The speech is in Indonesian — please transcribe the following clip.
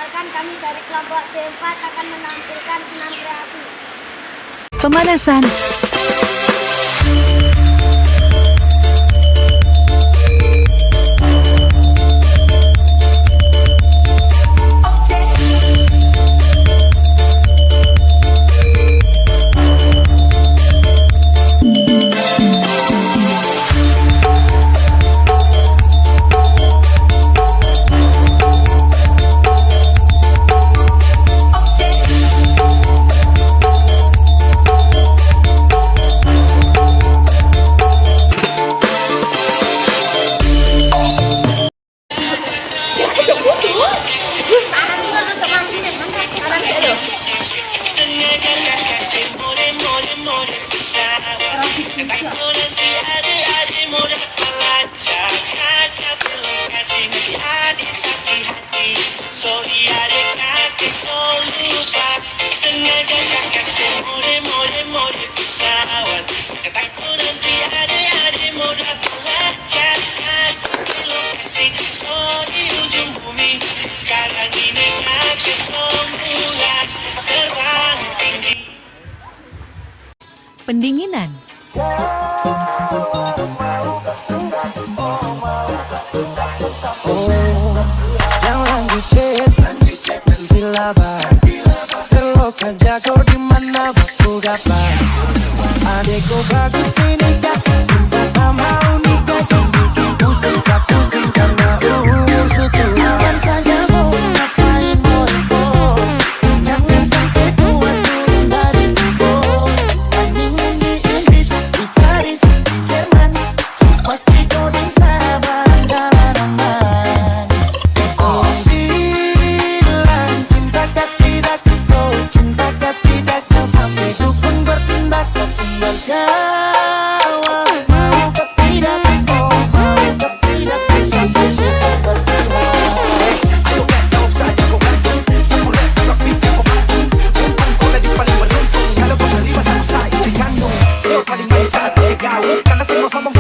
perkenalkan, kami dari kelompok D4 akan menampilkan 6 kreasi. Pemanasan. Pendinginan. Jangan lanjutin, nanti labar. Selok saja kau dimana waktu kapan. Adekku bagus ini kak, sumpah sama unika. Jangan bikin pusing, saya pusing karena sutuan saja mau ngapain boy. Jangan sampai buat turun dari tubuh. Bandingin di Inggris, di Paris, di Jerman. Pasti kau dan saya bareng-bareng aman. Kau bilang cintakan tidak, kau cintakan tidak. Yang sampai dukun bertindak, kau tinggal jawab. Mau kau tidak, oh mau kau tidak. Sampai siapa bertindak. Ayo kan jawab saja kau gantung. Sepuluh tapi kau gantung. Untung kau gadis paling beruntung. Kalau kau terima satu saya di kandung. Kau paling baik saat kau gaul. Karena semua sombong